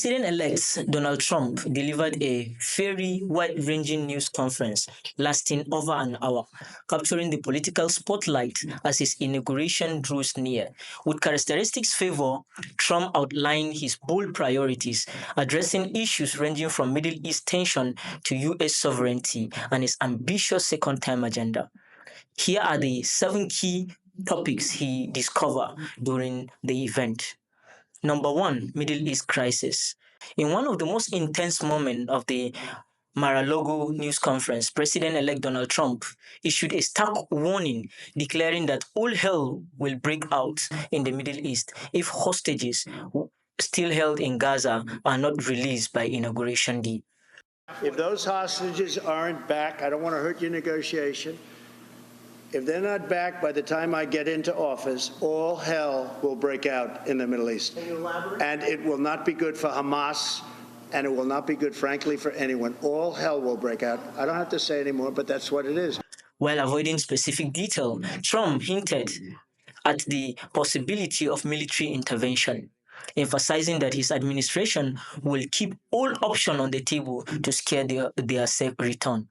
President-elect Donald Trump delivered a very wide-ranging news conference lasting over an hour, capturing the political spotlight as his inauguration draws near. With characteristics favor, Trump outlined his bold priorities, addressing issues ranging from Middle East tension to U.S. sovereignty and his ambitious second-term agenda. Here are the 7 key topics he discovered during the event. Number 1, Middle East crisis. In one of the most intense moments of the Mar-a-Lago news conference, President-elect Donald Trump issued a stark warning declaring that all hell will break out in the Middle East if hostages still held in Gaza are not released by Inauguration Day. If those hostages aren't back, I don't want to hurt your negotiation. If they're not back by the time I get into office, all hell will break out in the Middle East. Can you elaborate? And it will not be good for Hamas, and it will not be good, frankly, for anyone. All hell will break out. I don't have to say anymore, but that's what it is. While avoiding specific detail, Trump hinted at the possibility of military intervention, emphasizing that his administration will keep all options on the table to scare their safe return.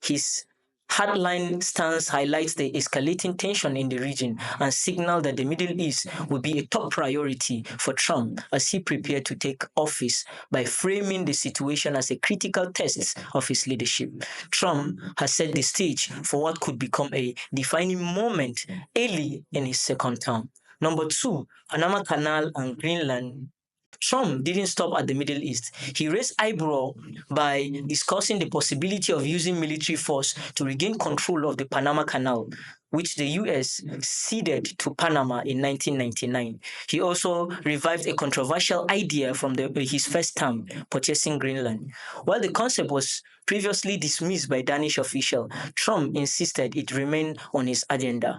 His hardline stance highlights the escalating tension in the region and signals that the Middle East will be a top priority for Trump as he prepared to take office by framing the situation as a critical test of his leadership. Trump has set the stage for what could become a defining moment early in his second term. Number 2, Panama Canal and Greenland. Trump didn't stop at the Middle East. He raised eyebrow by discussing the possibility of using military force to regain control of the Panama Canal, which the U.S. ceded to Panama in 1999. He also revived a controversial idea from his first term, purchasing Greenland. While the concept was previously dismissed by Danish officials, Trump insisted it remained on his agenda,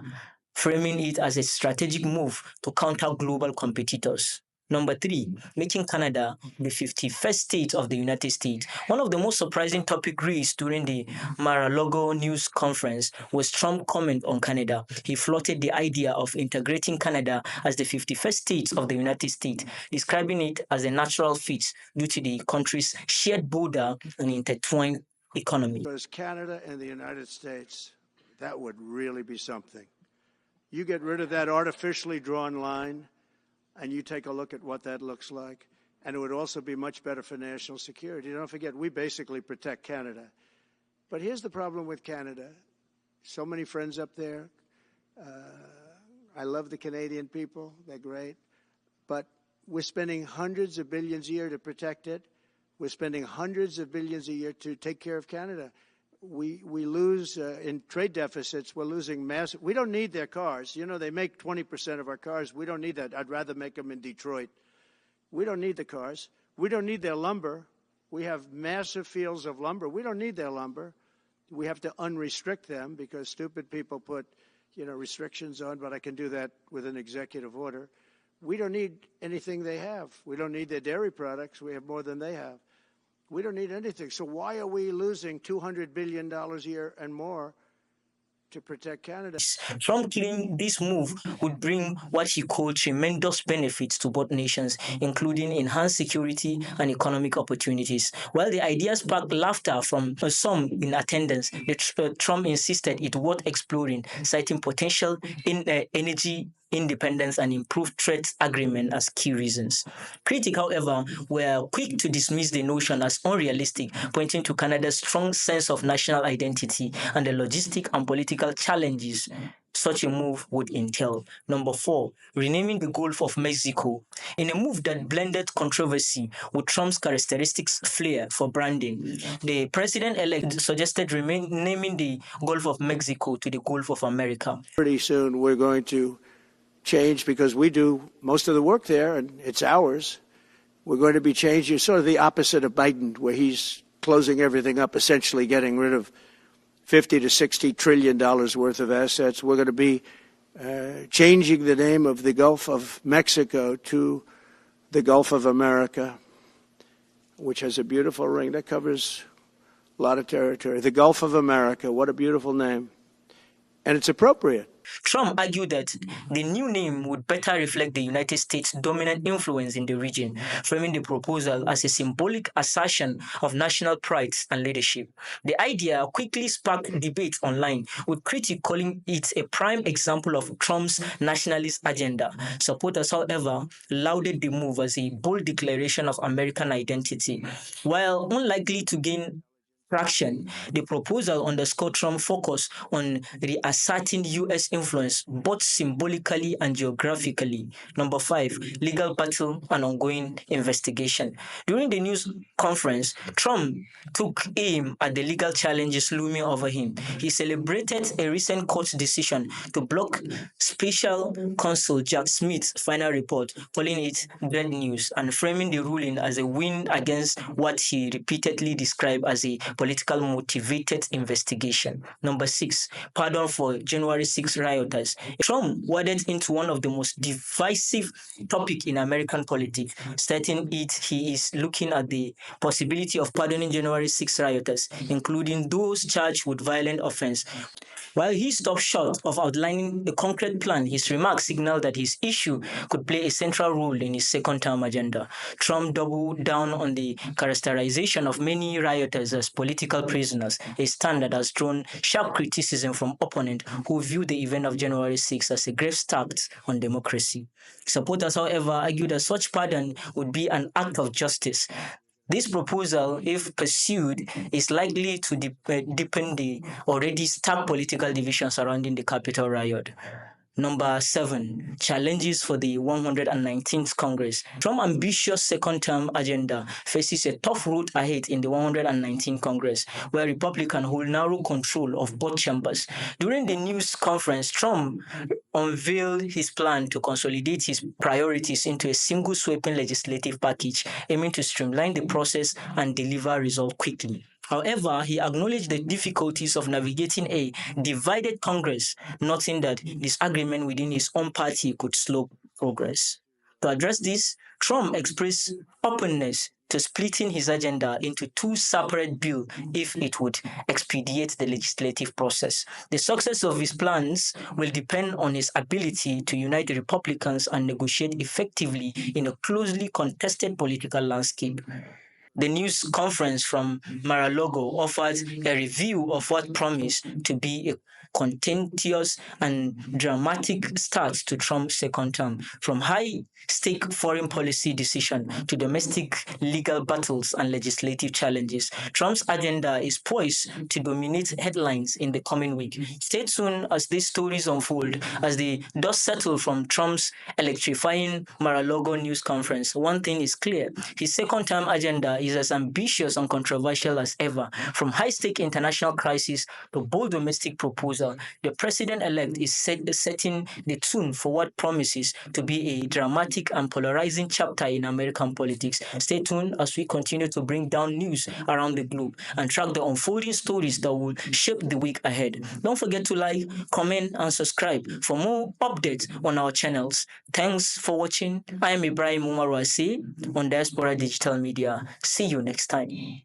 framing it as a strategic move to counter global competitors. Number 3, making Canada the 51st state of the United States. One of the most surprising topics raised during the Mar-a-Lago news conference was Trump's comment on Canada. He floated the idea of integrating Canada as the 51st state of the United States, describing it as a natural fit due to the country's shared border and intertwined economy. Because Canada and the United States, that would really be something. You get rid of that artificially drawn line, and you take a look at what that looks like, and it would also be much better for national security. Don't forget, we basically protect Canada. But here's the problem with Canada. So many friends up there. I love the Canadian people. They're great. But we're spending hundreds of billions a year to protect it. We're spending hundreds of billions a year to take care of Canada. We lose in trade deficits. We're losing massive. We don't need their cars. You know, they make 20% of our cars. We don't need that. I'd rather make them in Detroit. We don't need the cars. We don't need their lumber. We have massive fields of lumber. We don't need their lumber. We have to unrestrict them because stupid people put, restrictions on, but I can do that with an executive order. We don't need anything they have. We don't need their dairy products. We have more than they have. We don't need anything. So why are we losing $200 billion a year and more to protect Canada? Trump claimed this move would bring what he called tremendous benefits to both nations, including enhanced security and economic opportunities. While the idea sparked laughter from some in attendance, Trump insisted it worth exploring, citing potential in energy independence and improved trade agreement as key reasons. Critics, however, were quick to dismiss the notion as unrealistic, pointing to Canada's strong sense of national identity and the logistic and political challenges such a move would entail. Number 4, renaming the Gulf of Mexico. In a move that blended controversy with Trump's characteristic flair for branding, the president-elect suggested naming the Gulf of Mexico to the Gulf of America. Pretty soon we're going to change because we do most of the work there and it's ours. We're going to be changing sort of the opposite of Biden, where he's closing everything up, essentially getting rid of $50 to $60 trillion worth of assets. We're going to be changing the name of the Gulf of Mexico to the Gulf of America, which has a beautiful ring that covers a lot of territory. The Gulf of America, what a beautiful name. And it's appropriate. Trump argued that the new name would better reflect the United States' dominant influence in the region, framing the proposal as a symbolic assertion of national pride and leadership. The idea quickly sparked debate online, with critics calling it a prime example of Trump's nationalist agenda. Supporters, however, lauded the move as a bold declaration of American identity. While unlikely to gain traction, the proposal underscored Trump's focus on reasserting U.S. influence both symbolically and geographically. Number five, legal battle and ongoing investigation. During the news conference, Trump took aim at the legal challenges looming over him. He celebrated a recent court decision to block Special Counsel Jack Smith's final report, calling it bad news and framing the ruling as a win against what he repeatedly described as a political motivated investigation. Number six, pardon for January 6 rioters. Trump waded into one of the most divisive topics in American politics, stating he is looking at the possibility of pardoning January 6 rioters, including those charged with violent offense. While he stopped short of outlining a concrete plan, his remarks signaled that his issue could play a central role in his second-term agenda. Trump doubled down on the characterization of many rioters as political prisoners, a stand that has drawn sharp criticism from opponents who view the event of January 6 as a grave start on democracy. Supporters, however, argued that such pardon would be an act of justice. This proposal, if pursued, is likely to deepen the already stark political division surrounding the Capitol riot. Number seven, challenges for the 119th Congress. Trump's ambitious second-term agenda faces a tough road ahead in the 119th Congress, where Republicans hold narrow control of both chambers. During the news conference, Trump unveiled his plan to consolidate his priorities into a single sweeping legislative package, aiming to streamline the process and deliver results quickly. However, he acknowledged the difficulties of navigating a divided Congress, noting that disagreement within his own party could slow progress. To address this, Trump expressed openness to splitting his agenda into two separate bills if it would expedite the legislative process. The success of his plans will depend on his ability to unite the Republicans and negotiate effectively in a closely contested political landscape. The news conference from Mar-a-Lago offered a review of what promised to be a contentious and dramatic start to Trump's second term, from high-stake foreign policy decisions to domestic legal battles and legislative challenges. Trump's agenda is poised to dominate headlines in the coming week. Stay tuned as these stories unfold. As the dust settles from Trump's electrifying Mar-a-Lago news conference, one thing is clear: his second-term agenda is as ambitious and controversial as ever. From high-stake international crisis to bold domestic proposal, the president-elect is setting the tone for what promises to be a dramatic and polarizing chapter in American politics. Stay tuned as we continue to bring down news around the globe and track the unfolding stories that will shape the week ahead. Don't forget to like, comment, and subscribe for more updates on our channels. Thanks for watching. I am Ibrahim Umaru Ase on Diaspora Digital Media. See you next time.